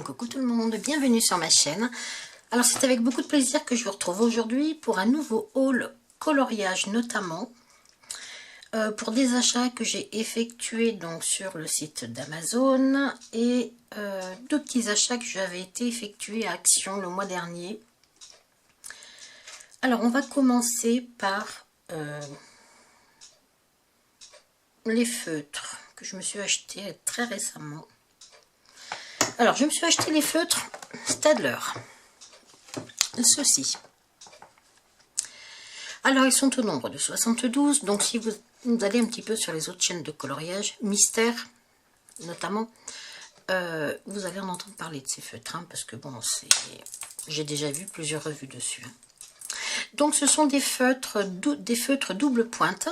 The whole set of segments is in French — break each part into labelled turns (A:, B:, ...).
A: Coucou tout le monde, bienvenue sur ma chaîne. Alors c'est avec beaucoup de plaisir que je vous retrouve aujourd'hui pour un nouveau haul coloriage, notamment pour des achats que j'ai effectués donc sur le site d'Amazon et deux petits achats que j'avais été effectués à Action le mois dernier. Alors on va commencer par les feutres que je me suis acheté très récemment. Alors, je me suis acheté les feutres Staedtler. Ceux-ci. Alors, ils sont au nombre de 72. Donc, si vous allez un petit peu sur les autres chaînes de coloriage, Mystère, notamment, vous allez en entendre parler de ces feutres. Hein, parce que, bon, j'ai déjà vu plusieurs revues dessus. Hein. Donc, ce sont des feutres double pointe,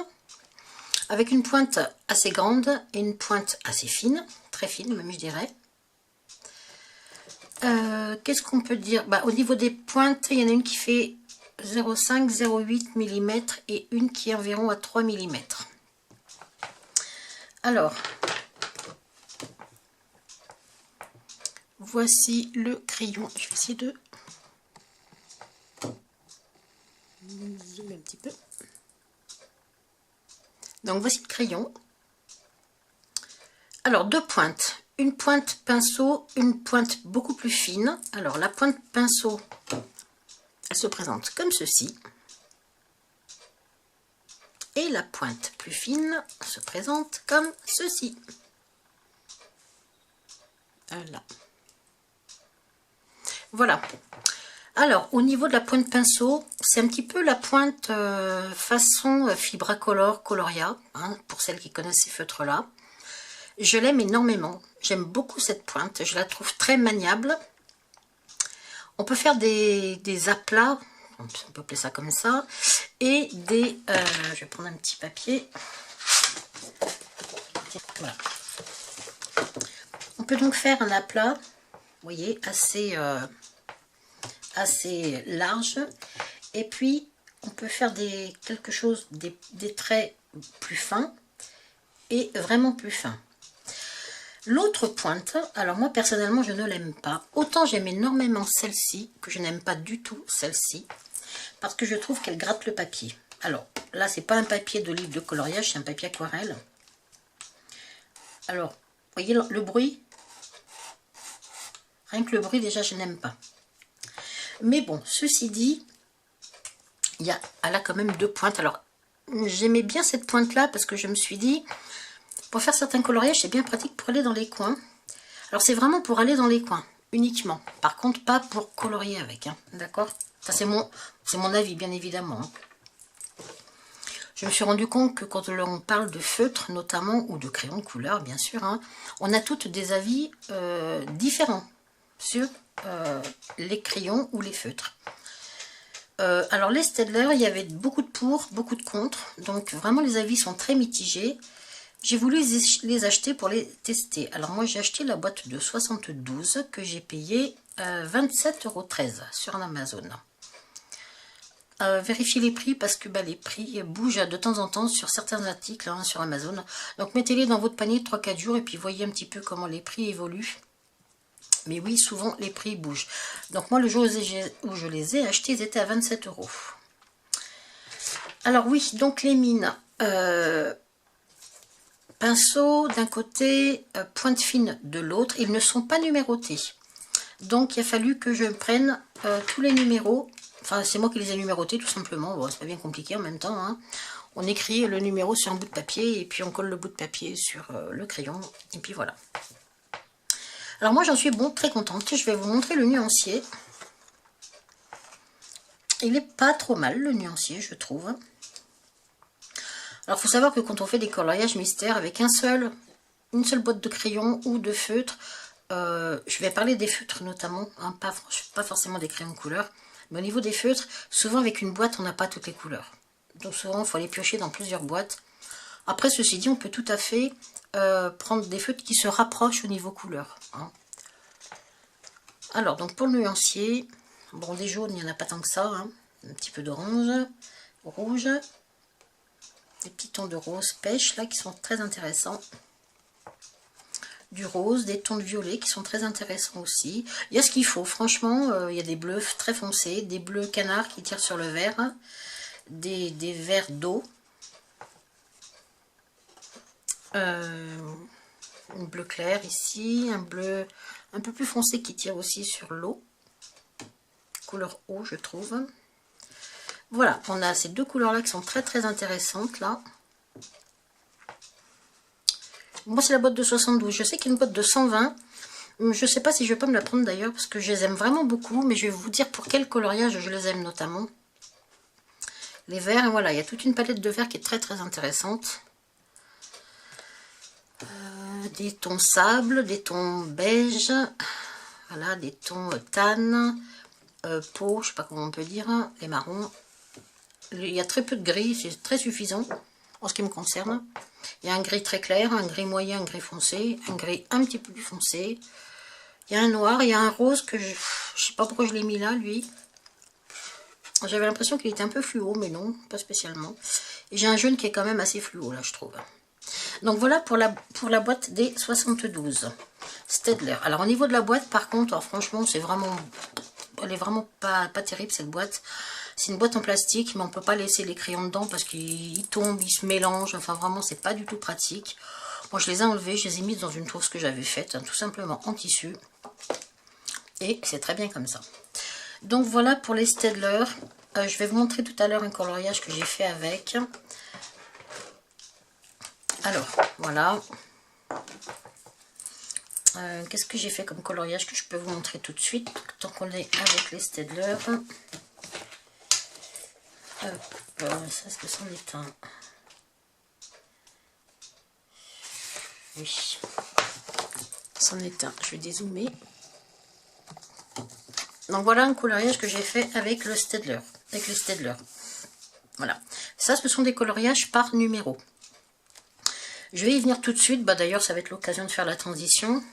A: avec une pointe assez grande et une pointe assez fine, très fine même, je dirais. Qu'est-ce qu'on peut dire? Au niveau des pointes, il y en a une qui fait 0,5, 0,8 mm et une qui est environ à 3 mm. Alors, voici le crayon. Je vais essayer de zoomer un petit peu. Donc, voici le crayon. Alors, deux pointes. Une pointe pinceau, une pointe beaucoup plus fine. Alors, la pointe pinceau, elle se présente comme ceci. Et la pointe plus fine se présente comme ceci. Voilà. Voilà. Alors, au niveau de la pointe pinceau, c'est un petit peu la pointe façon Fibracolor Coloria, hein, pour celles qui connaissent ces feutres-là. Je l'aime énormément. J'aime beaucoup cette pointe. Je la trouve très maniable. On peut faire des aplats, on peut appeler ça comme ça, et des... je vais prendre un petit papier. Voilà. On peut donc faire un aplat, vous voyez, assez large. Et puis, on peut faire des traits plus fins et vraiment plus fins. L'autre pointe, alors moi personnellement je ne l'aime pas. Autant j'aime énormément celle-ci, que je n'aime pas du tout celle-ci, parce que je trouve qu'elle gratte le papier. Alors là c'est pas un papier de livre de coloriage, c'est un papier aquarelle. Alors, vous voyez le bruit? Rien que le bruit déjà je n'aime pas. Mais bon, ceci dit, elle a quand même deux pointes. Alors j'aimais bien cette pointe là parce que je me suis dit... Pour faire certains coloriages, c'est bien pratique pour aller dans les coins. Alors, c'est vraiment pour aller dans les coins, uniquement. Par contre, pas pour colorier avec, hein, d'accord? Ça, c'est mon avis, bien évidemment. Hein. Je me suis rendu compte que quand on parle de feutre, notamment, ou de crayon de couleur, bien sûr, hein, on a toutes des avis différents sur les crayons ou les feutres. Alors, les Staedtler, il y avait beaucoup de pour, beaucoup de contre. Donc, vraiment, les avis sont très mitigés. J'ai voulu les acheter pour les tester. Alors moi j'ai acheté la boîte de 72 que j'ai payé 27,13 € sur Amazon. Vérifiez les prix parce que les prix bougent de temps en temps sur certains articles hein, sur Amazon. Donc mettez-les dans votre panier 3-4 jours et puis voyez un petit peu comment les prix évoluent. Mais oui, souvent les prix bougent. Donc moi le jour où je les ai achetés, ils étaient à 27 €. Alors oui, donc les mines... pinceau d'un côté, pointe fine de l'autre. Ils ne sont pas numérotés. Donc il a fallu que je prenne tous les numéros. Enfin, c'est moi qui les ai numérotés tout simplement. Bon, c'est pas bien compliqué en même temps. Hein. On écrit le numéro sur un bout de papier et puis on colle le bout de papier sur le crayon. Et puis voilà. Alors moi j'en suis très contente. Je vais vous montrer le nuancier. Il est pas trop mal le nuancier, je trouve. Alors, il faut savoir que quand on fait des coloriages mystères avec une seule boîte de crayons ou de feutres, je vais parler des feutres notamment, hein, pas forcément des crayons de couleur, mais au niveau des feutres, souvent avec une boîte, on n'a pas toutes les couleurs. Donc souvent, il faut les piocher dans plusieurs boîtes. Après, ceci dit, on peut tout à fait prendre des feutres qui se rapprochent au niveau couleur. Hein. Alors, donc pour le nuancier, bon, des jaunes, il n'y en a pas tant que ça, hein, un petit peu d'orange, rouge... Des petits tons de rose pêche là qui sont très intéressants. du rose, des tons de violet qui sont très intéressants aussi. Il y a ce qu'il faut, franchement, il y a des bleus très foncés, des bleus canards qui tirent sur le vert, des verts d'eau, un bleu clair ici, un bleu un peu plus foncé qui tire aussi sur l'eau, couleur eau je trouve. Voilà, on a ces deux couleurs là qui sont très intéressantes là. Moi c'est la boîte de 72, je sais qu'il y a une boîte de 120, je sais pas si je vais pas me la prendre d'ailleurs parce que je les aime vraiment beaucoup, mais je vais vous dire pour quel coloriage je les aime notamment. Les verts, voilà, il y a toute une palette de verts qui est très intéressante. Des tons sable, des tons beige, voilà, des tons tan, peau, je sais pas comment on peut dire, les marrons. Il y a très peu de gris, c'est très suffisant en ce qui me concerne. Il y a un gris très clair, un gris moyen, un gris foncé, un gris un petit peu plus foncé. Il y a un noir, il y a un rose que je sais pas pourquoi je l'ai mis là, lui. J'avais l'impression qu'il était un peu fluo, mais non, pas spécialement. Et j'ai un jaune qui est quand même assez fluo, là, je trouve. Donc voilà pour la boîte des 72 Staedtler. Alors au niveau de la boîte, par contre, alors, franchement, c'est vraiment... Elle est vraiment pas terrible, cette boîte. C'est une boîte en plastique, mais on peut pas laisser les crayons dedans parce qu'ils tombent, ils se mélangent. Enfin, vraiment, c'est pas du tout pratique. Moi, je les ai enlevés, je les ai mis dans une trousse que j'avais faite, tout simplement en tissu. Et c'est très bien comme ça. Donc voilà pour les Staedtler. Je vais vous montrer tout à l'heure un coloriage que j'ai fait avec. Alors, voilà. Qu'est-ce que j'ai fait comme coloriage que je peux vous montrer tout de suite, tant qu'on est avec les Staedtler. Ça, est-ce que c'en est un? Oui. C'en est un. Je vais dézoomer. Donc voilà un coloriage que j'ai fait avec le Staedtler. Avec les Staedtler. Voilà. Ça, ce sont des coloriages par numéro. Je vais y venir tout de suite. Bah, d'ailleurs, ça va être l'occasion de faire la transition.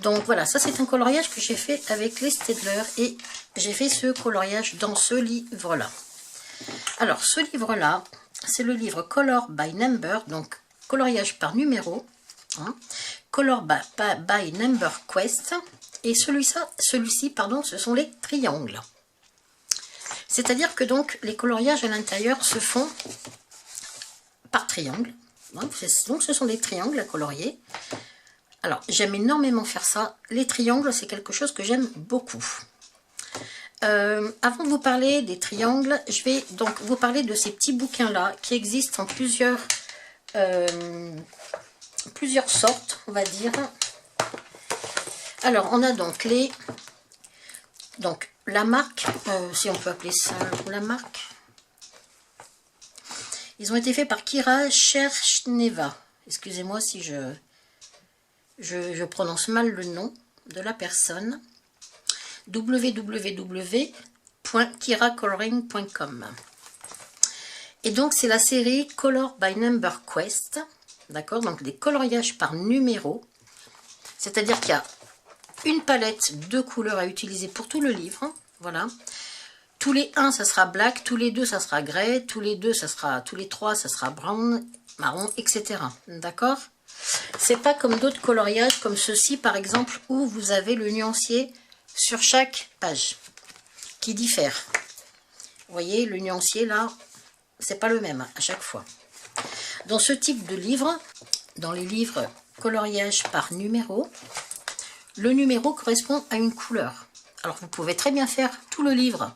A: Donc voilà, ça c'est un coloriage que j'ai fait avec les Staedtler. Et j'ai fait ce coloriage dans ce livre-là. Alors, ce livre-là, c'est le livre Color by Number. Donc, coloriage par numéro. Hein, Color by Number Quest. Et celui-ci, pardon, ce sont les triangles. C'est-à-dire que donc les coloriages à l'intérieur se font par triangle. Donc ce sont des triangles à colorier. Alors j'aime énormément faire ça. Les triangles, c'est quelque chose que j'aime beaucoup. Avant de vous parler des triangles, je vais donc vous parler de ces petits bouquins-là qui existent en plusieurs sortes, on va dire. Alors, on a donc la marque, si on peut appeler ça la marque. Ils ont été faits par Kira Cherchneva. Excusez-moi si je prononce mal le nom de la personne. www.kiracoloring.com. Et donc, c'est la série Color by Number Quest. D'accord? Donc, des coloriages par numéro. C'est-à-dire qu'il y a une palette de couleurs à utiliser pour tout le livre, voilà. Tous les 1, ça sera black, tous les 2, ça sera grey, tous les 3, ça sera brown, marron, etc. D'accord? C'est pas comme d'autres coloriages, comme ceci par exemple, où vous avez le nuancier sur chaque page, qui diffère. Vous voyez, le nuancier là, c'est pas le même à chaque fois. Dans ce type de livre, dans les livres coloriage par numéro, le numéro correspond à une couleur. Alors, vous pouvez très bien faire tout le livre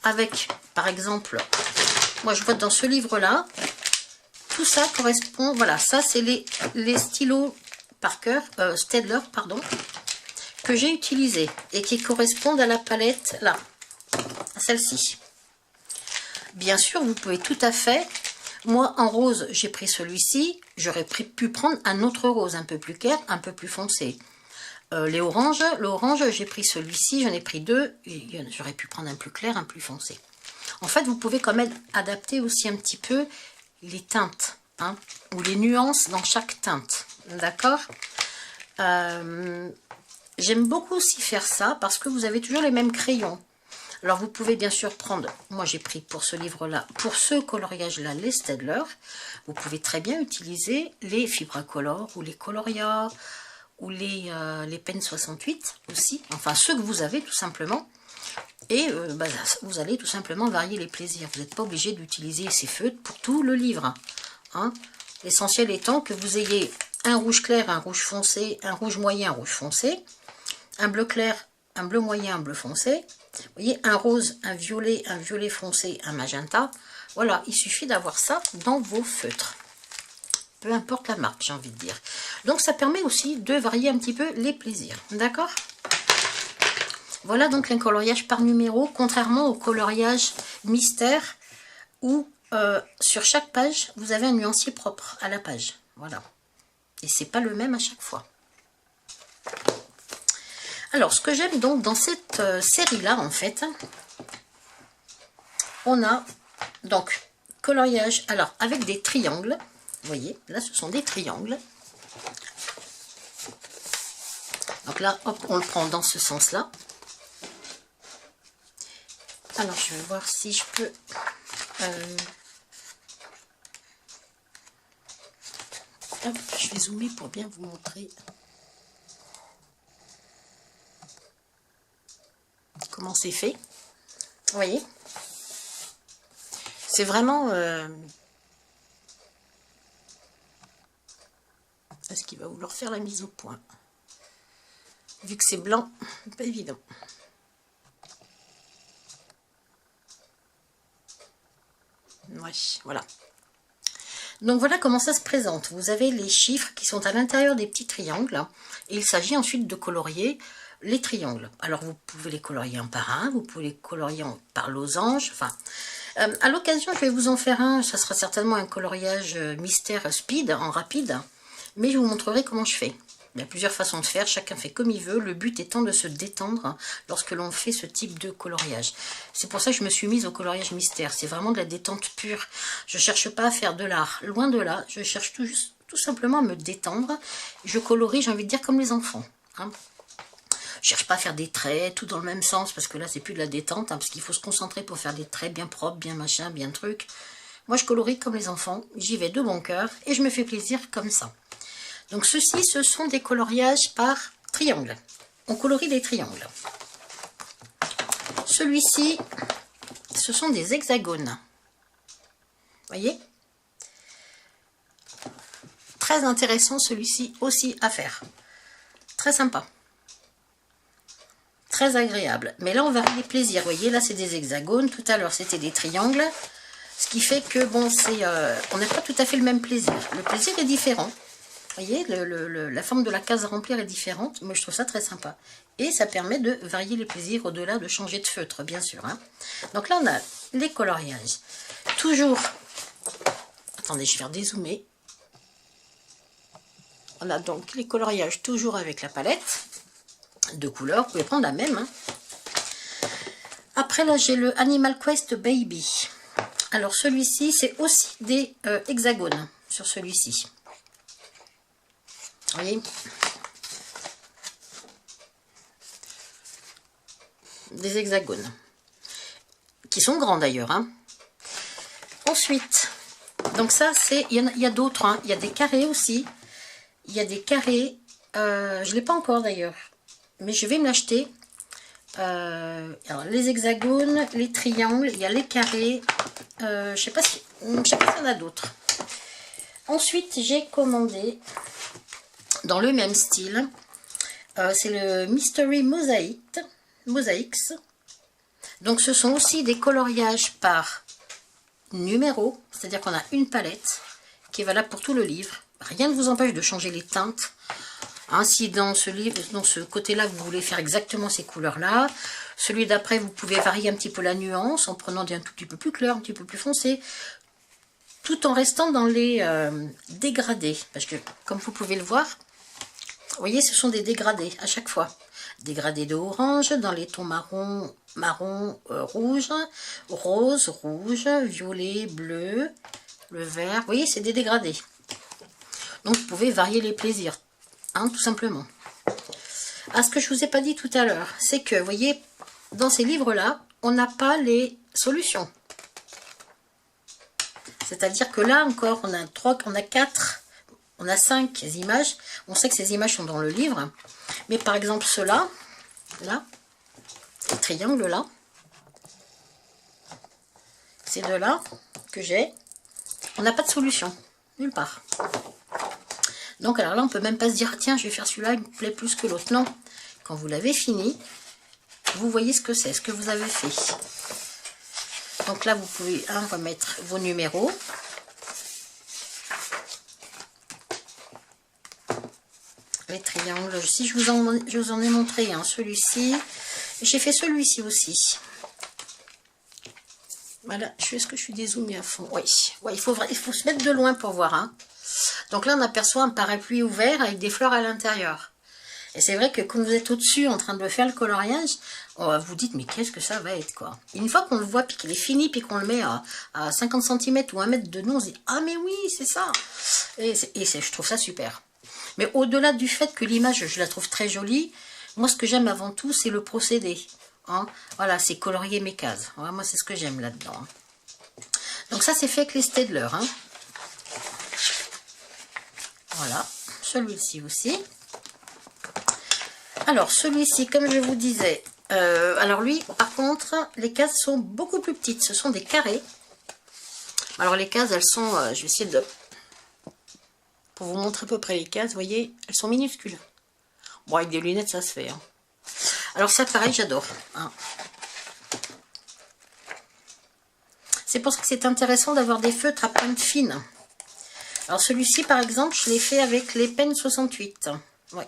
A: avec, par exemple, moi je vois dans ce livre-là, tout ça correspond, voilà, ça c'est les stylos Parker, Staedtler, pardon, que j'ai utilisés et qui correspondent à la palette, là, à celle-ci. Bien sûr, vous pouvez tout à fait, moi en rose, j'ai pris celui-ci, j'aurais pu prendre un autre rose un peu plus clair, un peu plus foncé. L'orange, j'ai pris celui-ci, j'en ai pris deux, j'aurais pu prendre un plus clair, un plus foncé. En fait, vous pouvez quand même adapter aussi un petit peu les teintes, hein, ou les nuances dans chaque teinte, d'accord? J'aime beaucoup aussi faire ça, parce que vous avez toujours les mêmes crayons. Alors, vous pouvez bien sûr prendre, moi j'ai pris pour ce livre-là, pour ce coloriage-là, les Staedtler. Vous pouvez très bien utiliser les Fibracolor ou les Coloria, ou les Pen 68 aussi, enfin ceux que vous avez tout simplement. Et vous allez tout simplement varier les plaisirs. Vous n'êtes pas obligé d'utiliser ces feutres pour tout le livre. Hein. L'essentiel étant que vous ayez un rouge clair, un rouge foncé, un rouge moyen, un rouge foncé, un bleu clair, un bleu moyen, un bleu foncé. Vous voyez, un rose, un violet foncé, un magenta. Voilà, il suffit d'avoir ça dans vos feutres. Peu importe la marque, j'ai envie de dire. Donc ça permet aussi de varier un petit peu les plaisirs. D'accord ? Voilà donc un coloriage par numéro, contrairement au coloriage mystère où sur chaque page, vous avez un nuancier propre à la page. Voilà. Et c'est pas le même à chaque fois. Alors, ce que j'aime donc dans cette série-là, en fait, on a donc coloriage, alors avec des triangles. Vous voyez, là ce sont des triangles. Donc là, hop, on le prend dans ce sens-là. Alors, je vais voir si je peux... hop, je vais zoomer pour bien vous montrer comment c'est fait. Vous voyez, c'est vraiment... Est-ce qu'il va vouloir faire la mise au point? Vu que c'est blanc, pas évident. Ouais, voilà. Donc voilà comment ça se présente. Vous avez les chiffres qui sont à l'intérieur des petits triangles. Et il s'agit ensuite de colorier les triangles. Alors vous pouvez les colorier un par un, vous pouvez les colorier par losange. Enfin, à l'occasion, je vais vous en faire un. Ça sera certainement un coloriage mystère speed, en rapide. Mais je vous montrerai comment je fais. Il y a plusieurs façons de faire, chacun fait comme il veut. Le but étant de se détendre lorsque l'on fait ce type de coloriage. C'est pour ça que je me suis mise au coloriage mystère. C'est vraiment de la détente pure. Je ne cherche pas à faire de l'art. Loin de là, je cherche tout simplement à me détendre. Je colorie, j'ai envie de dire, comme les enfants. Hein. Je cherche pas à faire des traits, tout dans le même sens, parce que là, c'est plus de la détente, hein, parce qu'il faut se concentrer pour faire des traits bien propres, bien machin, bien truc. Moi, je colorie comme les enfants. J'y vais de bon cœur et je me fais plaisir comme ça. Donc ceux-ci, ce sont des coloriages par triangle. On colorie des triangles. Celui-ci, ce sont des hexagones. Voyez? Très intéressant celui-ci aussi à faire. Très sympa. Très agréable. Mais là, on varie les plaisirs. Vous voyez, là, c'est des hexagones. Tout à l'heure, c'était des triangles. Ce qui fait que, bon, on n'a pas tout à fait le même plaisir. Le plaisir est différent. Vous voyez, la forme de la case à remplir est différente, mais je trouve ça très sympa. Et ça permet de varier les plaisirs au-delà de changer de feutre, bien sûr. Hein. Donc là, on a les coloriages. Toujours, attendez, je vais faire dézoomer. On a donc les coloriages toujours avec la palette de couleurs. Vous pouvez prendre la même. Hein. Après, là, j'ai le Animal Quest Baby. Alors, celui-ci, c'est aussi des hexagones sur celui-ci. Vous voyez, des hexagones qui sont grands d'ailleurs. Hein. Ensuite, donc ça c'est, il y a d'autres. Hein. Il y a des carrés aussi. Il y a des carrés. Je ne l'ai pas encore d'ailleurs, mais je vais me l'acheter. Alors les hexagones, les triangles, il y a les carrés. Je sais pas si il y en a d'autres. Ensuite, j'ai commandé. Dans le même style, c'est le Mystery Mosaics. Donc ce sont aussi des coloriages par numéro, c'est-à-dire qu'on a une palette qui est valable pour tout le livre. Rien ne vous empêche de changer les teintes. Hein, si dans ce côté-là, vous voulez faire exactement ces couleurs-là, celui d'après, vous pouvez varier un petit peu la nuance en prenant des un tout petit peu plus clair, un petit peu plus foncé, tout en restant dans les dégradés. Parce que, comme vous pouvez le voir, vous voyez, ce sont des dégradés à chaque fois. Dégradés de orange, dans les tons marron, rouge, rose, rouge, violet, bleu, le vert. Vous voyez, c'est des dégradés. Donc, vous pouvez varier les plaisirs, hein, tout simplement. Ah, ce que je ne vous ai pas dit tout à l'heure, c'est que, vous voyez, dans ces livres-là, on n'a pas les solutions. C'est-à-dire que là encore, on a 4 on a 5 images. On sait que ces images sont dans le livre. Mais par exemple, ceux-là, là, les triangles là, ces deux-là que j'ai, on n'a pas de solution. Nulle part. Donc alors là, on peut même pas se dire, tiens, je vais faire celui-là, il me plaît plus que l'autre. Non. Quand vous l'avez fini, vous voyez ce que c'est, ce que vous avez fait. Donc là, vous pouvez remettre vos numéros. Les triangles, si je vous en ai montré celui-ci. J'ai fait celui-ci aussi. Voilà, est-ce que je suis dézoomée à fond? Oui, ouais, il faut se mettre de loin pour voir. Hein. Donc là, on aperçoit un parapluie ouvert avec des fleurs à l'intérieur. Et c'est vrai que quand vous êtes au-dessus en train de faire le coloriage, vous dites, mais qu'est-ce que ça va être, quoi. Et une fois qu'on le voit, puis qu'il est fini, puis qu'on le met à 50 cm ou 1 mètre de nous, on se dit, ah mais oui, c'est ça. Et je trouve ça super. Mais au-delà du fait que l'image, je la trouve très jolie, moi, ce que j'aime avant tout, c'est le procédé. Hein. Voilà, c'est colorier mes cases. Voilà, moi, c'est ce que j'aime là-dedans. Hein. Donc ça, c'est fait avec les Staedtler. Hein. Voilà, celui-ci aussi. Alors, celui-ci, comme je vous disais, alors lui, par contre, les cases sont beaucoup plus petites. Ce sont des carrés. Alors, les cases, elles sont, je vais essayer de... Pour vous montrer à peu près les cases, vous voyez, elles sont minuscules. Bon, avec des lunettes, ça se fait. Hein. Alors, ça, pareil, j'adore. Hein. C'est pour ça que c'est intéressant d'avoir des feutres à pointe fine. Alors, celui-ci, par exemple, je l'ai fait avec les Pen 68. Ouais.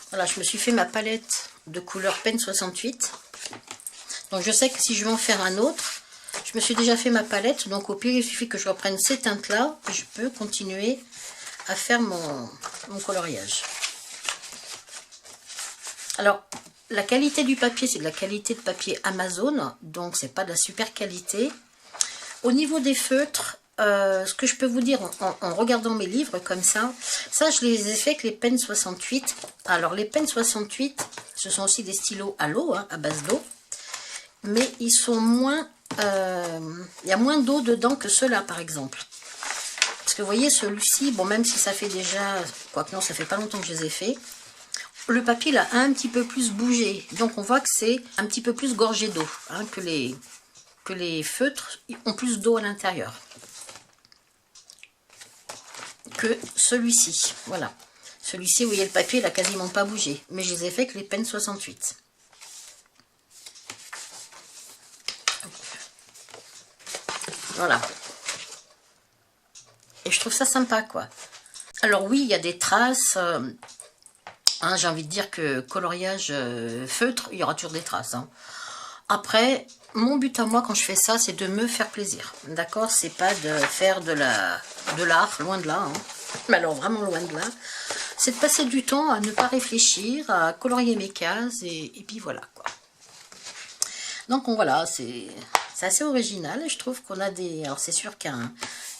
A: Voilà, je me suis fait ma palette de couleur Pen 68. Donc, je sais que si je veux en faire un autre, je me suis déjà fait ma palette. Donc, au pire, il suffit que je reprenne ces teintes-là. Et je peux continuer à faire mon coloriage. Alors, la qualité du papier, c'est de la qualité de papier Amazon. Donc, c'est pas de la super qualité. Au niveau des feutres, ce que je peux vous dire en regardant mes livres comme ça je les ai fait avec les Pen 68. Alors les Pen 68, ce sont aussi des stylos à l'eau, hein, à base d'eau, mais ils sont moins, il y a moins d'eau dedans que ceux-là par exemple. Parce que vous voyez celui-ci, bon même si ça fait déjà, quoique non, ça fait pas longtemps que je les ai fait, le papier là a un petit peu plus bougé, donc on voit que c'est un petit peu plus gorgé d'eau, hein, que les feutres ont plus d'eau à l'intérieur que celui-ci. Voilà. Celui-ci, vous voyez, le papier, il n'a quasiment pas bougé. Mais je les ai fait avec les Pen 68. Voilà. Et je trouve ça sympa, quoi. Alors oui, il y a des traces. Hein, j'ai envie de dire que coloriage feutre, il y aura toujours des traces. Hein. Après, mon but à moi, quand je fais ça, c'est de me faire plaisir. D'accord? C'est pas de faire de l'art, loin de là. Hein. Mais alors, vraiment loin de là. C'est de passer du temps à ne pas réfléchir, à colorier mes cases, et puis voilà, quoi. Donc, voilà, c'est assez original. Je trouve qu'on a des... Alors, c'est sûr qu'un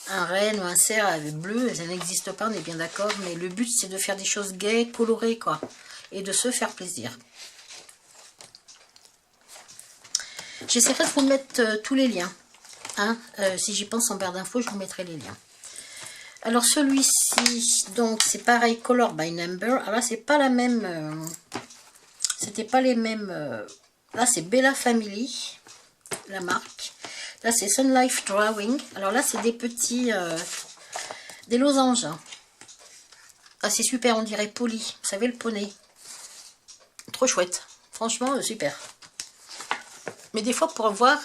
A: renne ou un cerf avec bleu, ça n'existe pas, on est bien d'accord. Mais le but, c'est de faire des choses gaies, colorées, quoi. Et de se faire plaisir. J'essaierai de vous mettre tous les liens. Hein. Si j'y pense en barre d'infos, je vous mettrai les liens. Alors celui-ci, donc c'est pareil, Color by Number. Alors là, c'est pas la même... C'était pas les mêmes... là, c'est Bella Family, la marque. Là, c'est Sun Life Drawing. Alors là, c'est des petits... des losanges. Ah, c'est super, on dirait poli. Vous savez, le poney. Trop chouette. Franchement, super. Mais des fois, pour voir,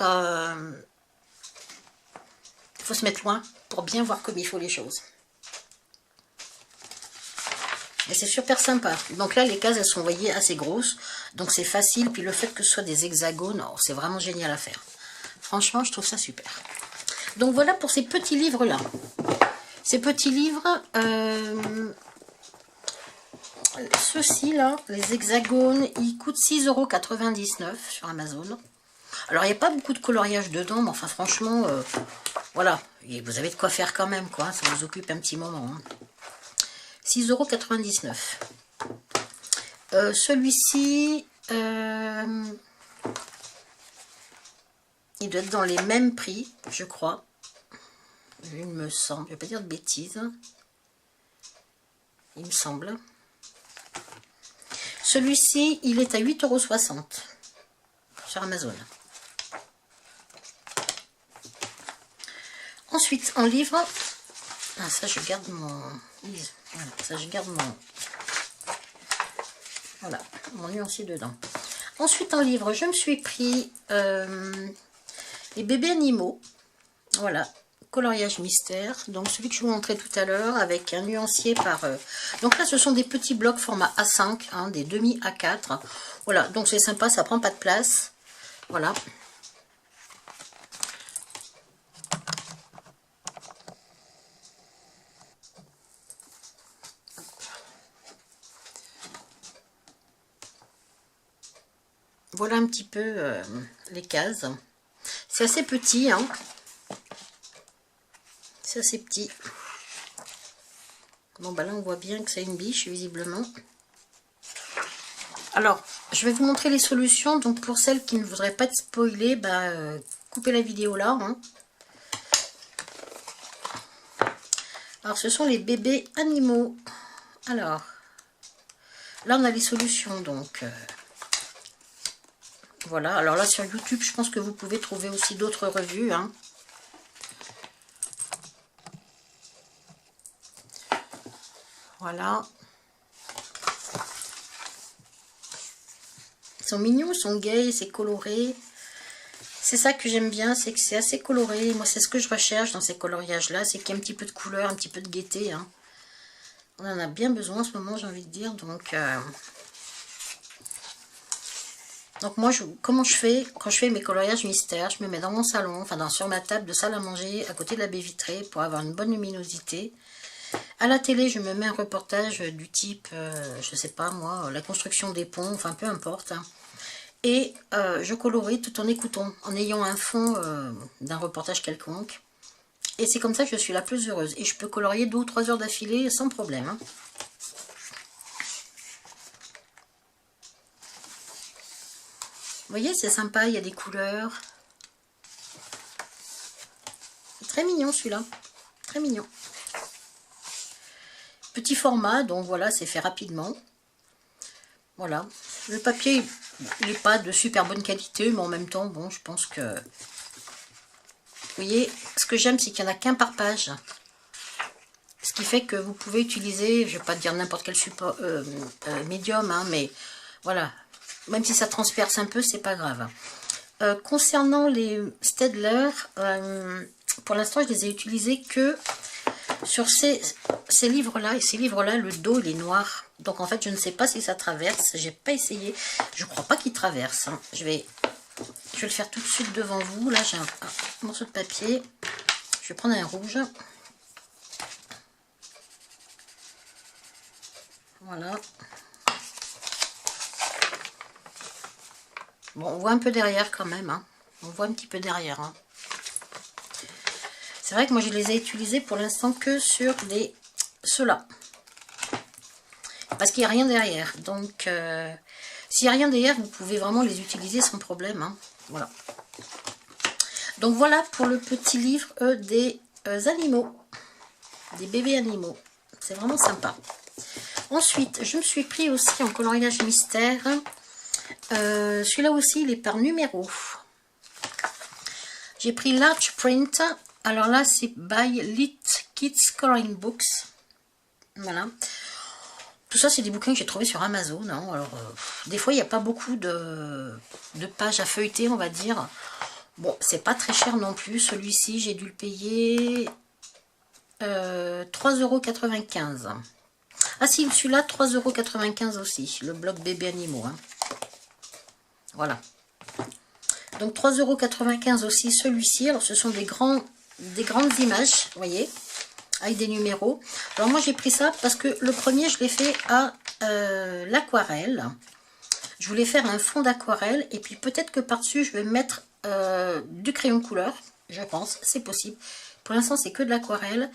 A: il faut se mettre loin pour bien voir comme il faut les choses. Et c'est super sympa. Donc là, les cases, elles sont, vous voyez, assez grosses. Donc c'est facile. Puis le fait que ce soit des hexagones, oh, c'est vraiment génial à faire. Franchement, je trouve ça super. Donc voilà pour ces petits livres-là. Ces petits livres, ceux-ci, là, les hexagones, ils coûtent 6,99 € sur Amazon. Alors, il n'y a pas beaucoup de coloriage dedans, mais enfin, franchement, voilà. Et vous avez de quoi faire quand même, quoi. Ça vous occupe un petit moment. Hein. 6,99 €. Celui-ci, il doit être dans les mêmes prix, je crois. Il me semble. Je ne vais pas dire de bêtises. il me semble. Celui-ci, il est à 8,60 € sur Amazon. Ensuite, en livre, ah, ça je garde mon, voilà, ça je garde voilà, mon nuancier dedans. Ensuite, en livre, je me suis pris les bébés animaux, voilà, coloriage mystère, donc celui que je vous montrais tout à l'heure, avec un nuancier par... donc là, ce sont des petits blocs format A5, hein, des demi A4, voilà, donc c'est sympa, ça prend pas de place, voilà. Voilà un petit peu les cases. C'est assez petit, hein. C'est assez petit. Bon, bah là, on voit bien que c'est une biche, visiblement. Alors, je vais vous montrer les solutions. Donc, pour celles qui ne voudraient pas être spoilées, bah, coupez la vidéo là. Hein. Alors, ce sont les bébés animaux. Alors, là, on a les solutions, donc... voilà, alors là sur YouTube, je pense que vous pouvez trouver aussi d'autres revues. Hein. Voilà. Ils sont mignons, ils sont gays, c'est coloré. C'est ça que j'aime bien, c'est que c'est assez coloré. Moi, c'est ce que je recherche dans ces coloriages-là, c'est qu'il y a un petit peu de couleur, un petit peu de gaieté. Hein. On en a bien besoin en ce moment, j'ai envie de dire. Donc moi, comment je fais quand je fais mes coloriages mystères? Je me mets dans mon salon, enfin sur ma table de salle à manger, à côté de la baie vitrée, pour avoir une bonne luminosité. À la télé, je me mets un reportage du type, je sais pas moi, la construction des ponts, enfin peu importe. Hein. Et je colorie tout en écoutant, en ayant un fond d'un reportage quelconque. Et c'est comme ça que je suis la plus heureuse. Et je peux colorier 2 ou 3 heures d'affilée sans problème. Hein. Vous voyez, c'est sympa, il y a des couleurs. C'est très mignon celui-là. Très mignon. Petit format, donc voilà, c'est fait rapidement. Voilà. Le papier, il n'est pas de super bonne qualité, mais en même temps, bon, je pense que... Vous voyez, ce que j'aime, c'est qu'il n'y en a qu'un par page. Ce qui fait que vous pouvez utiliser, je ne vais pas dire n'importe quel support médium, hein, mais voilà. Même si ça transperce un peu, c'est pas grave. Concernant les Staedtler, pour l'instant, je les ai utilisés que sur ces livres-là. Et ces livres-là, le dos, il est noir. Donc, en fait, je ne sais pas si ça traverse. J'ai pas essayé. Je crois pas qu'il traverse. Hein. Je vais le faire tout de suite devant vous. Là, j'ai un morceau de papier. Je vais prendre un rouge. Voilà. Bon, on voit un peu derrière quand même. Hein. On voit un petit peu derrière. Hein. C'est vrai que moi, je les ai utilisés pour l'instant que sur ceux-là. Parce qu'il n'y a rien derrière. Donc, s'il n'y a rien derrière, vous pouvez vraiment les utiliser sans problème. Hein. Voilà. Donc, voilà pour le petit livre des animaux. Des bébés animaux. C'est vraiment sympa. Ensuite, je me suis pris aussi en coloriage mystère. Celui-là aussi, il est par numéro. J'ai pris Large Print. Alors là, c'est by Lit Kids Coloring Books. Voilà. Tout ça, c'est des bouquins que j'ai trouvés sur Amazon. Hein. Alors, des fois, il n'y a pas beaucoup de pages à feuilleter, on va dire. Bon, c'est pas très cher non plus. Celui-ci, j'ai dû le payer 3,95 €. Ah si, celui-là, 3,95 € aussi. Le bloc bébé animaux. Hein. Voilà. Donc 3,95 € aussi celui-ci. Alors ce sont des grandes images, vous voyez, avec des numéros. Alors moi j'ai pris ça parce que le premier je l'ai fait à l'aquarelle. Je voulais faire un fond d'aquarelle et puis peut-être que par-dessus je vais mettre du crayon couleur, je pense, c'est possible. Pour l'instant c'est que de l'aquarelle.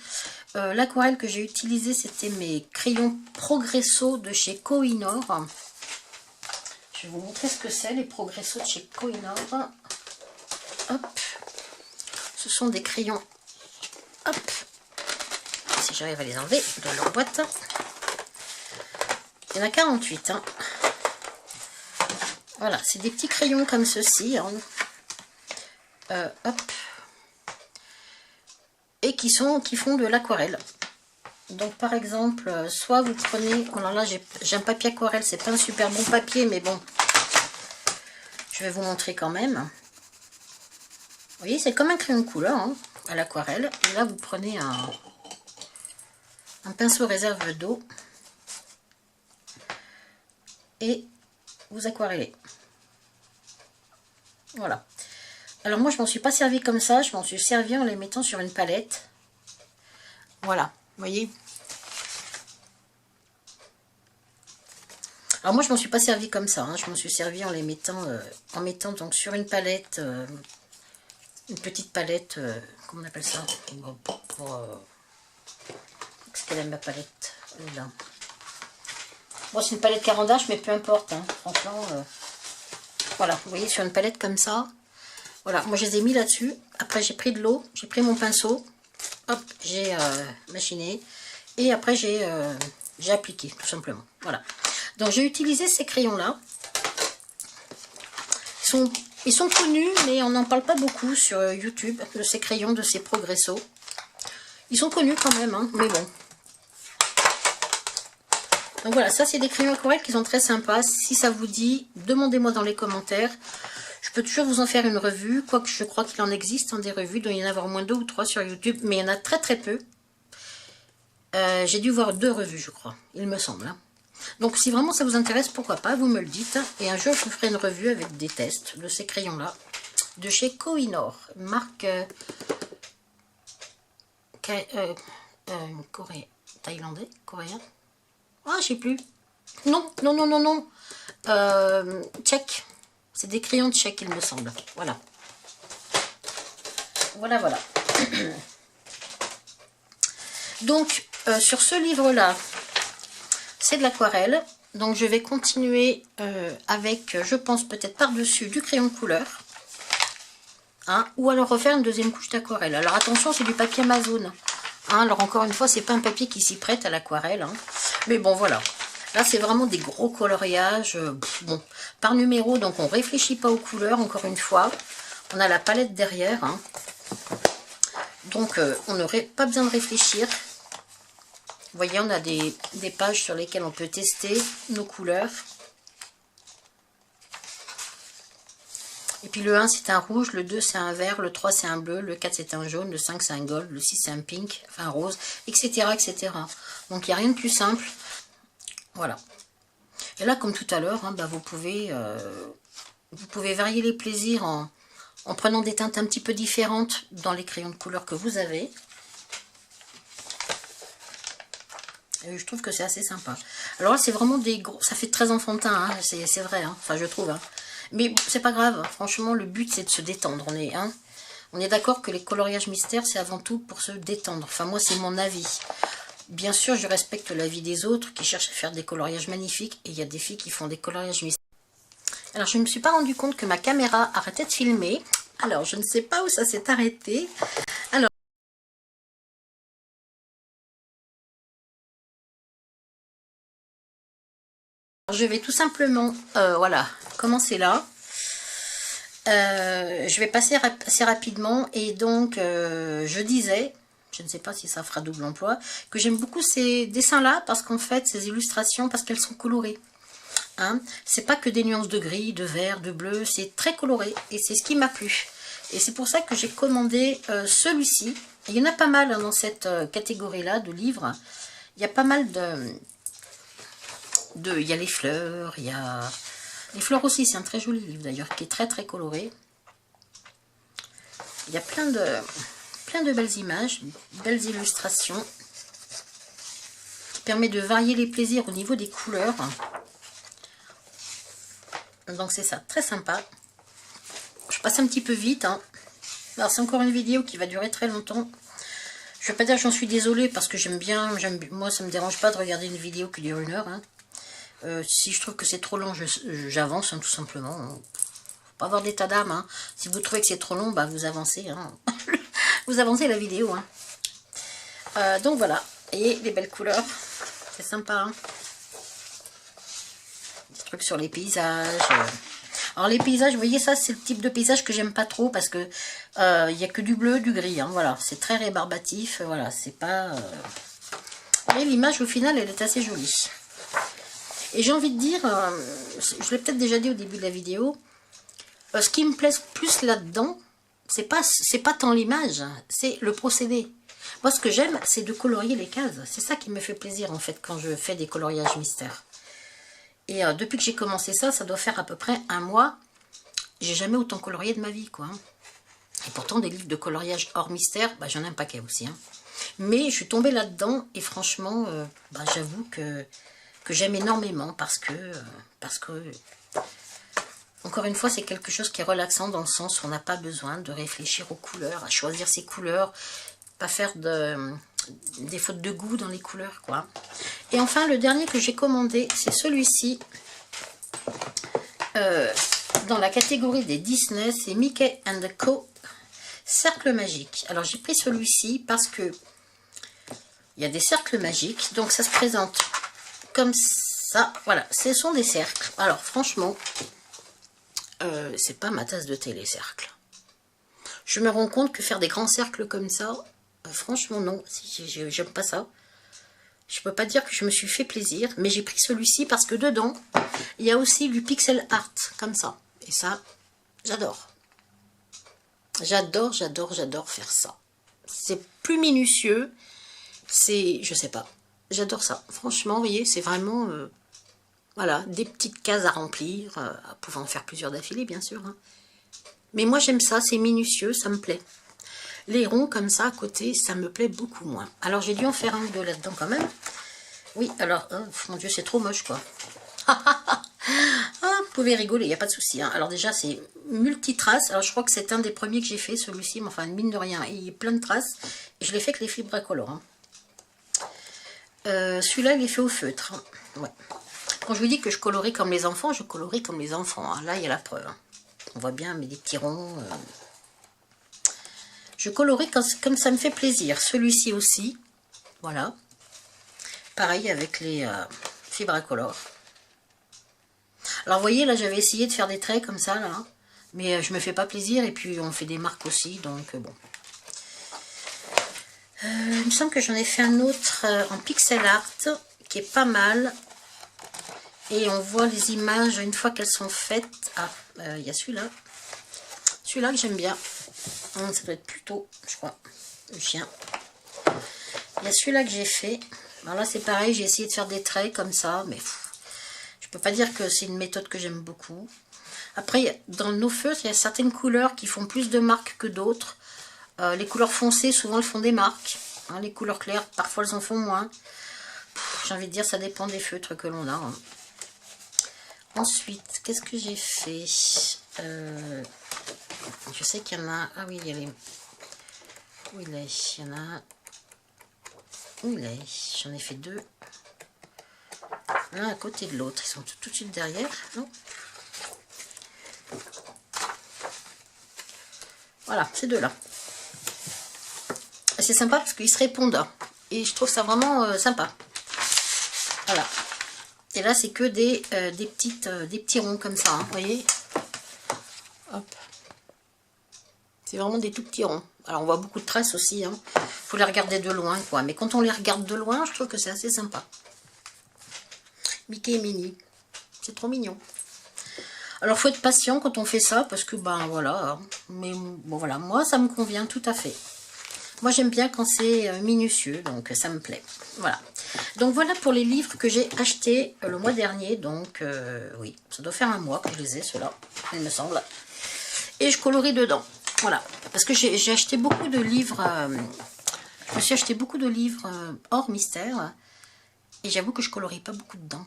A: L'aquarelle que j'ai utilisé c'était mes crayons Progresso de chez Kohinoor. Je vais vous montrer ce que c'est, les Progresso de chez Kohinoor. Hop. Ce sont des crayons. Hop. Si j'arrive à les enlever de leur boîte. Il y en a 48. Hein. Voilà, c'est des petits crayons comme ceci. Hein. Hop. Et qui font de l'aquarelle. Donc par exemple, soit vous prenez... Alors là, j'ai un papier aquarelle. C'est pas un super bon papier, mais bon. Je vais vous montrer quand même. Vous voyez, c'est comme un crayon de couleur hein, à l'aquarelle. Et là, vous prenez un pinceau réserve d'eau. Et vous aquarellez. Voilà. Alors moi, je m'en suis pas servi comme ça. Je m'en suis servi en les mettant sur une palette. Voilà. Vous voyez. Alors moi, je m'en suis pas servi comme ça. Hein. Je m'en suis servi en les mettant, donc sur une palette, une petite palette, comment on appelle ça qu'est-ce qu'elle aime ma palette là. Bon, c'est une palette Caran d'Ache, mais peu importe. Hein. Franchement, voilà. Vous voyez, sur une palette comme ça. Voilà, moi je les ai mis là-dessus. Après, j'ai pris de l'eau, j'ai pris mon pinceau. Hop, j'ai machiné. Et après, j'ai appliqué, tout simplement. Voilà. Donc, j'ai utilisé ces crayons-là. Ils sont connus, mais on n'en parle pas beaucoup sur YouTube, de ces crayons, de ces Progresso. Ils sont connus quand même, hein, mais bon. Donc voilà, ça c'est des crayons aquarelles qui sont très sympas. Si ça vous dit, demandez-moi dans les commentaires. Je peux toujours vous en faire une revue, quoique je crois qu'il en existe des revues. Il doit y en avoir au moins 2 ou 3 sur YouTube, mais il y en a très très peu. J'ai dû voir 2 revues, je crois, il me semble. Hein. Donc si vraiment ça vous intéresse, pourquoi pas, vous me le dites. Et un jour, je vous ferai une revue avec des tests de ces crayons-là, de chez Kohinoor, marque thaïlandais, coréen. Ah, je sais plus. Non. Tchèque. C'est des crayons tchèques, il me semble. Voilà. Voilà. Donc, sur ce livre-là, c'est de l'aquarelle. Donc, je vais continuer avec, je pense, peut-être par-dessus du crayon de couleur. Hein, ou alors refaire une deuxième couche d'aquarelle. Alors, attention, c'est du papier Amazon. Hein, alors, encore une fois, c'est pas un papier qui s'y prête à l'aquarelle. Hein. Mais bon, voilà. Là, c'est vraiment des gros coloriages. Bon, par numéro, donc on ne réfléchit pas aux couleurs, encore une fois. On a la palette derrière. Hein. Donc, on n'aurait pas besoin de réfléchir. Vous voyez, on a des pages sur lesquelles on peut tester nos couleurs. Et puis le 1, c'est un rouge, le 2, c'est un vert, le 3, c'est un bleu, le 4, c'est un jaune, le 5, c'est un gold, le 6, c'est un pink, enfin un rose, etc. etc. Donc, il n'y a rien de plus simple. Voilà. Et là, comme tout à l'heure, hein, bah, vous pouvez varier les plaisirs en prenant des teintes un petit peu différentes dans les crayons de couleur que vous avez. Et je trouve que c'est assez sympa. Alors là, c'est vraiment des gros... Ça fait très enfantin, hein, c'est vrai, hein, enfin je trouve. Hein. Mais c'est pas grave, franchement, le but c'est de se détendre. On est d'accord que les coloriages mystères, c'est avant tout pour se détendre. Enfin, moi, c'est mon avis. Bien sûr, je respecte l'avis des autres qui cherchent à faire des coloriages magnifiques. Et il y a des filles qui font des coloriages mystères. Alors, je ne me suis pas rendu compte que ma caméra arrêtait de filmer. Alors, je ne sais pas où ça s'est arrêté. Alors, je vais tout simplement, voilà, commencer là. Je vais passer assez rapidement. Et donc, je disais... Je ne sais pas si ça fera double emploi, que j'aime beaucoup ces dessins-là, parce qu'en fait, ces illustrations, parce qu'elles sont colorées. Hein, c'est pas que des nuances de gris, de vert, de bleu, c'est très coloré, et c'est ce qui m'a plu. Et c'est pour ça que j'ai commandé celui-ci. Il y en a pas mal hein, dans cette catégorie-là de livres. Il y a pas mal il y a les fleurs, il y a... Les fleurs aussi, c'est un très joli livre d'ailleurs, qui est très très coloré. Il y a plein de belles images, belles illustrations, qui permet de varier les plaisirs au niveau des couleurs. Donc c'est ça, très sympa. Je passe un petit peu vite. Hein. Alors c'est encore une vidéo qui va durer très longtemps. Je ne vais pas dire que j'en suis désolée parce que j'aime bien, moi ça me dérange pas de regarder une vidéo qui dure 1 heure. Hein. Si je trouve que c'est trop long, j'avance hein, tout simplement. Hein. Faut pas avoir d'état d'âme. Hein. Si vous trouvez que c'est trop long, bah, vous avancez. Hein. Vous avancez la vidéo. Hein. Donc voilà. Et les belles couleurs. C'est sympa. Hein. trucs sur les paysages. Alors les paysages, vous voyez, ça c'est le type de paysage que j'aime pas trop parce que il n'y a que du bleu, du gris. Hein, voilà, c'est très rébarbatif. Voilà, c'est pas. Mais l'image au final, elle est assez jolie. Et j'ai envie de dire, je l'ai peut-être déjà dit au début de la vidéo, ce qui me plaît plus là-dedans, c'est pas tant l'image, c'est le procédé. Moi, ce que j'aime, c'est de colorier les cases. C'est ça qui me fait plaisir, en fait, quand je fais des coloriages mystères. Et depuis que j'ai commencé ça, ça doit faire à peu près un mois. J'ai jamais autant colorié de ma vie, quoi. Et pourtant, des livres de coloriage hors mystère, bah, j'en ai un paquet aussi. Hein. Mais je suis tombée là-dedans et franchement, bah, j'avoue que j'aime énormément parce que, encore une fois, c'est quelque chose qui est relaxant dans le sens où on n'a pas besoin de réfléchir aux couleurs, à choisir ses couleurs, pas faire des fautes de goût dans les couleurs, quoi. Et enfin, le dernier que j'ai commandé, c'est celui-ci. Dans la catégorie des Disney, c'est Mickey and Co. Cercle magique. Alors, j'ai pris celui-ci parce que il y a des cercles magiques. Donc, ça se présente comme ça. Voilà, ce sont des cercles. Alors, franchement, c'est pas ma tasse de thé, les cercles. Je me rends compte que faire des grands cercles comme ça, franchement, non. J'aime pas ça. Je peux pas dire que je me suis fait plaisir, mais j'ai pris celui-ci parce que dedans, il y a aussi du pixel art, comme ça. Et ça, j'adore. J'adore, j'adore, j'adore faire ça. C'est plus minutieux, c'est, je sais pas, j'adore ça. Franchement, vous voyez, c'est vraiment, voilà, des petites cases à remplir, pouvant en faire plusieurs d'affilée, bien sûr. Hein. Mais moi, j'aime ça, c'est minutieux, ça me plaît. Les ronds comme ça à côté, ça me plaît beaucoup moins. Alors j'ai dû en faire un ou deux là-dedans quand même. Oui, alors, oh, mon Dieu, c'est trop moche quoi. Ah, vous pouvez rigoler, il n'y a pas de souci. Hein. Alors déjà, c'est multitrace. Alors je crois que c'est un des premiers que j'ai fait, celui-ci, mais enfin, mine de rien, il y a plein de traces. Et je l'ai fait avec les fibres à colorant. Celui-là, il est fait au feutre. Ouais. Quand je vous dis que je colorie comme les enfants, je colorie comme les enfants. Hein. Là, il y a la preuve. Hein. On voit bien, mais des petits ronds... Je colorie comme ça me fait plaisir. Celui-ci aussi. Voilà. Pareil avec les fibres à color. Alors, vous voyez, là, j'avais essayé de faire des traits comme ça, là. Mais je me fais pas plaisir. Et puis, on fait des marques aussi. Donc, bon. Il me semble que j'en ai fait un autre en pixel art qui est pas mal. Et on voit les images une fois qu'elles sont faites. Ah, il y a celui-là. Celui-là que j'aime bien. Ça doit être plutôt, je crois, le chien. Il y a celui-là que j'ai fait. Alors là, c'est pareil, j'ai essayé de faire des traits comme ça, mais je peux pas dire que c'est une méthode que j'aime beaucoup. Après, dans nos feutres, il y a certaines couleurs qui font plus de marques que d'autres. Les couleurs foncées, souvent, elles font des marques. Hein, les couleurs claires, parfois, elles en font moins. J'ai envie de dire, ça dépend des feutres que l'on a. Hein. Ensuite, qu'est-ce que j'ai fait je sais qu'il y en a... Ah oui, il y a les... Où il est? Il y en a... Où il est? J'en ai fait deux. L'un à côté de l'autre. Ils sont tout de suite derrière. Non. Voilà, ces deux-là. C'est sympa parce qu'ils se répondent. Et je trouve ça vraiment sympa. Voilà. Et là, c'est que des petits ronds comme ça. Vous voyez? Hop. C'est vraiment des tout petits ronds. Alors, on voit beaucoup de traces aussi. Hein. Faut les regarder de loin, quoi. Mais quand on les regarde de loin, je trouve que c'est assez sympa. Mickey et Minnie. C'est trop mignon. Alors, faut être patient quand on fait ça, parce que, ben, voilà. Mais, bon, voilà. Moi, ça me convient tout à fait. Moi, j'aime bien quand c'est minutieux, donc ça me plaît. Voilà. Donc, voilà pour les livres que j'ai achetés le mois dernier. Donc, oui, ça doit faire un mois que je les ai, ceux-là, il me semble. Et je colorie dedans. Voilà, parce que j'ai acheté beaucoup de livres, je me suis acheté beaucoup de livres hors mystère, et j'avoue que je colorie pas beaucoup dedans.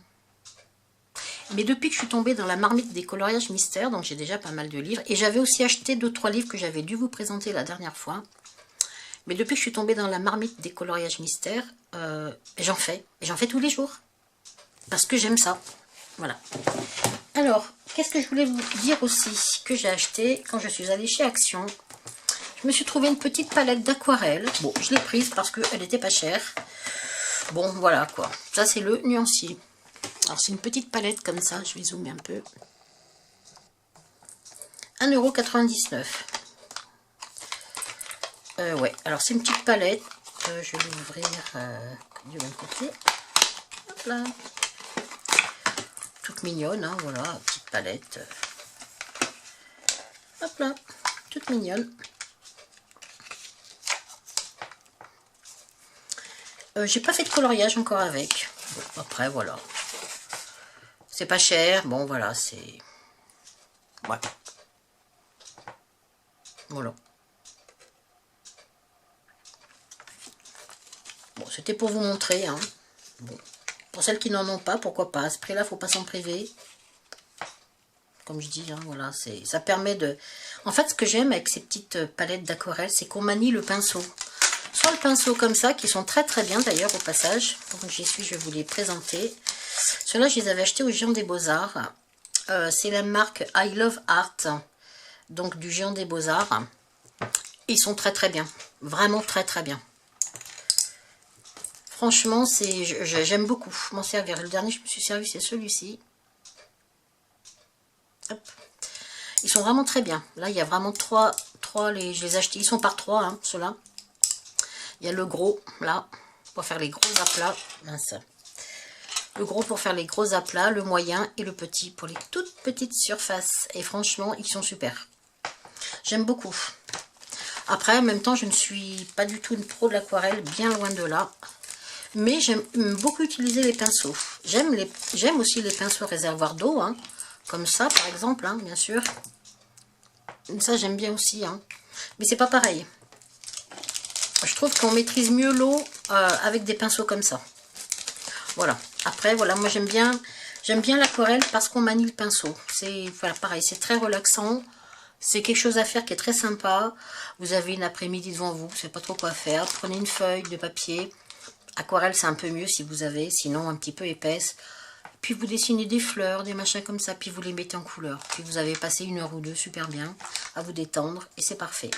A: Mais depuis que je suis tombée dans la marmite des coloriages mystères, donc j'ai déjà pas mal de livres, et j'avais aussi acheté 2-3 livres que j'avais dû vous présenter la dernière fois, mais depuis que je suis tombée dans la marmite des coloriages mystères, j'en fais, et j'en fais tous les jours, parce que j'aime ça, voilà. Alors, qu'est-ce que je voulais vous dire aussi que j'ai acheté quand je suis allée chez Action? Je me suis trouvé une petite palette d'aquarelle. Bon, je l'ai prise parce qu'elle n'était pas chère. Bon, voilà quoi. Ça, c'est le nuancier. Alors c'est une petite palette comme ça, je vais zoomer un peu. 1,99 €. Ouais, alors c'est une petite palette. Je vais l'ouvrir du même côté. Hop là. Toute mignonne, hein, voilà, petite palette. Hop là, toute mignonne. J'ai pas fait de coloriage encore avec. Bon, après, voilà. C'est pas cher. Bon, voilà, c'est... Ouais. Voilà. Bon, c'était pour vous montrer. Hein. Bon. Pour celles qui n'en ont pas, pourquoi pas. À ce prix-là, faut pas s'en priver. Comme je dis, hein, voilà, ça permet de... En fait, ce que j'aime avec ces petites palettes d'aquarelle, c'est qu'on manie le pinceau. Soit le pinceau comme ça, qui sont très très bien d'ailleurs au passage. Donc j'y suis, je vais vous les présenter. Ceux-là, je les avais achetés au Géant des Beaux-Arts. C'est la marque I Love Art, donc du Géant des Beaux-Arts. Ils sont très très bien, vraiment très très bien. Franchement, j'aime beaucoup m'en servir. Le dernier, je me suis servi, c'est celui-ci. Ils sont vraiment très bien. Là, il y a vraiment trois je les ai achetés. Ils sont par 3, hein, ceux-là. Il y a le gros, là, pour faire les gros aplats. Mince. Le gros pour faire les gros aplats, le moyen et le petit pour les toutes petites surfaces. Et franchement, ils sont super. J'aime beaucoup. Après, en même temps, je ne suis pas du tout une pro de l'aquarelle, bien loin de là. Mais j'aime beaucoup utiliser les pinceaux. J'aime aussi les pinceaux réservoirs d'eau, hein, comme ça, par exemple, hein, bien sûr. Ça, j'aime bien aussi. Hein. Mais c'est pas pareil. Je trouve qu'on maîtrise mieux l'eau avec des pinceaux comme ça. Voilà. Après, voilà, moi j'aime bien l'aquarelle parce qu'on manie le pinceau. C'est voilà, pareil, c'est très relaxant. C'est quelque chose à faire qui est très sympa. Vous avez une après-midi devant vous, vous ne savez pas trop quoi faire. Prenez une feuille de papier. Aquarelle, c'est un peu mieux si vous avez, sinon un petit peu épaisse. Puis vous dessinez des fleurs, des machins comme ça, puis vous les mettez en couleur. Puis vous avez passé 1 heure ou 2 super bien à vous détendre et c'est parfait.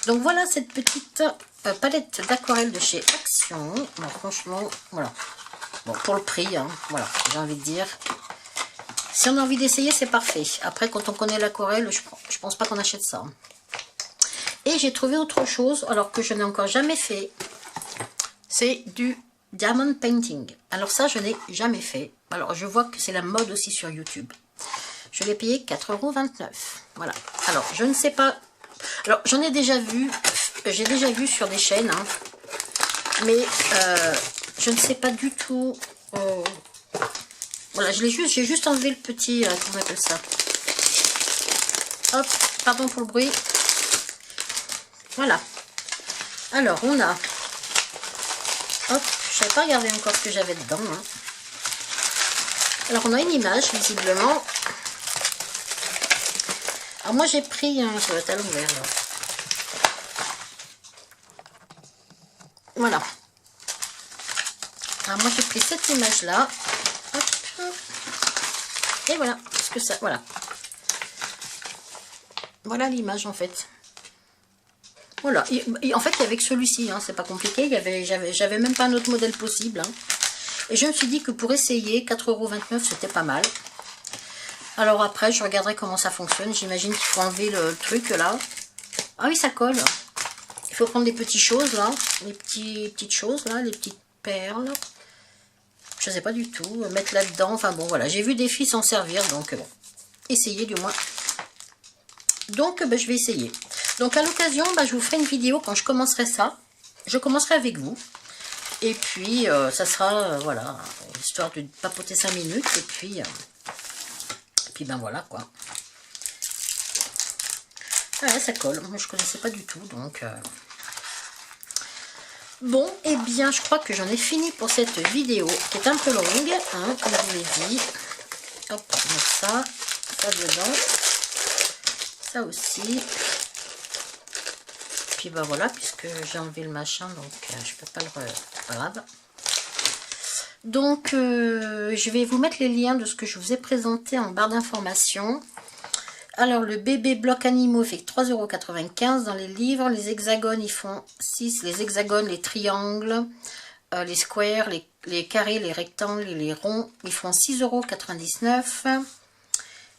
A: Donc voilà cette petite palette d'aquarelle de chez Action. Bon, franchement, voilà. Bon, pour le prix, hein, voilà, j'ai envie de dire. Si on a envie d'essayer, c'est parfait. Après, quand on connaît l'aquarelle, je pense pas qu'on achète ça. Et j'ai trouvé autre chose, alors que je n'ai encore jamais fait. C'est du diamond painting. Alors ça, je n'ai jamais fait. Alors, je vois que c'est la mode aussi sur YouTube. Je l'ai payé 4,29 €. Voilà. Alors, je ne sais pas... Alors, j'en ai déjà vu. J'ai déjà vu sur des chaînes. Hein, mais je ne sais pas du tout... Voilà, j'ai juste enlevé le petit... comment on appelle ça? Hop, pardon pour le bruit. Voilà. Alors, on a... Hop, je n'avais pas regardé encore ce que j'avais dedans. Hein. Alors, on a une image, visiblement. Alors, moi, j'ai pris... ça va être à l'envers, là. Voilà. Alors, moi, j'ai pris cette image-là. Et voilà, parce que ça, voilà. Voilà l'image, en fait. Voilà, en fait, avec celui-ci, hein, c'est pas compliqué. J'avais même pas un autre modèle possible. Hein. Et je me suis dit que pour essayer, 4,29 €, c'était pas mal. Alors après, je regarderai comment ça fonctionne. J'imagine qu'il faut enlever le truc, là. Ah oui, ça colle. Il faut prendre des petites choses, là. Les petites choses, là, les petites perles. Je sais pas du tout. Mettre là-dedans. Enfin bon, voilà. J'ai vu des filles s'en servir, donc bon. Essayer du moins. Donc, je vais essayer. Donc, à l'occasion, je vous ferai une vidéo quand je commencerai ça. Je commencerai avec vous. Et puis, ça sera, voilà, histoire de papoter 5 minutes. Et puis ben voilà, quoi. Ouais, ça colle. Moi, je connaissais pas du tout, donc... Bon, et bien, je crois que j'en ai fini pour cette vidéo, qui est un peu longue, hein, comme je vous l'ai dit. Hop, on met ça dedans. Ça aussi. Puis ben voilà, puisque j'ai enlevé le machin, donc je peux pas le... pas grave. Donc je vais vous mettre les liens de ce que je vous ai présenté en barre d'informations. Alors le bébé bloc animaux fait 3,95 € dans les livres. Les hexagones ils font 6, les hexagones, les triangles les squares, les carrés, les rectangles et les ronds, ils font 6,99 €.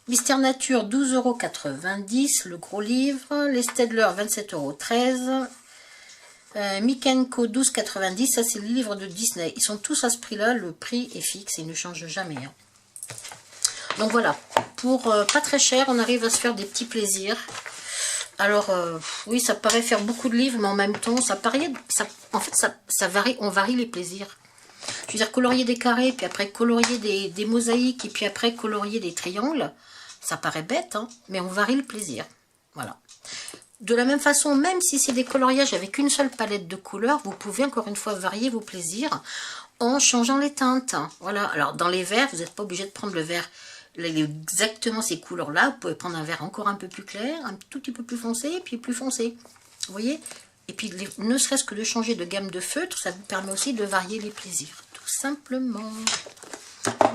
A: Mystère Nature, 12,90 € le gros livre. Les Staedtler, 27,13 €. Mick & Co, 12,90 €. Ça, c'est le livre de Disney. Ils sont tous à ce prix-là. Le prix est fixe. Il ne change jamais. Hein. Donc voilà. Pour pas très cher, on arrive à se faire des petits plaisirs. Alors, oui, ça paraît faire beaucoup de livres, mais en même temps, en fait, ça varie, on varie les plaisirs. Je veux dire, colorier des carrés, puis après colorier des mosaïques, et puis après colorier des triangles, ça paraît bête, hein, mais on varie le plaisir. Voilà. De la même façon, même si c'est des coloriages avec une seule palette de couleurs, vous pouvez encore une fois varier vos plaisirs en changeant les teintes. Voilà. Alors, dans les verts, vous n'êtes pas obligé de prendre le vert exactement ces couleurs-là. Vous pouvez prendre un vert encore un peu plus clair, un tout petit peu plus foncé, et puis plus foncé. Vous voyez? Et puis, ne serait-ce que de changer de gamme de feutres, ça vous permet aussi de varier les plaisirs, tout simplement.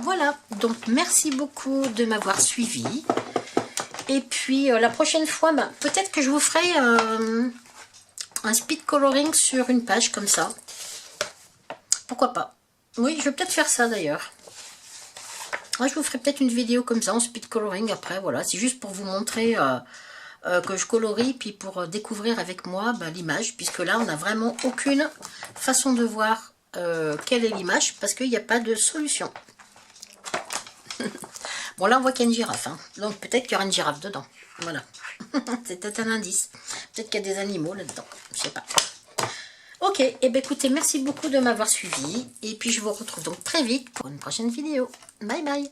A: Voilà, donc merci beaucoup de m'avoir suivi. Et puis, la prochaine fois, peut-être que je vous ferai un speed coloring sur une page comme ça. Pourquoi pas? Oui, je vais peut-être faire ça d'ailleurs. Moi, je vous ferai peut-être une vidéo comme ça en speed coloring après, voilà. C'est juste pour vous montrer que je colorie, puis pour découvrir avec moi l'image, puisque là, on n'a vraiment aucune façon de voir quelle est l'image, parce qu'il n'y a pas de solution. Bon, là, on voit qu'il y a une girafe, hein. Donc peut-être qu'il y aura une girafe dedans. Voilà. C'est peut-être un indice. Peut-être qu'il y a des animaux là-dedans. Je sais pas. Ok, et bien écoutez, merci beaucoup de m'avoir suivi. Et puis je vous retrouve donc très vite pour une prochaine vidéo. Bye bye.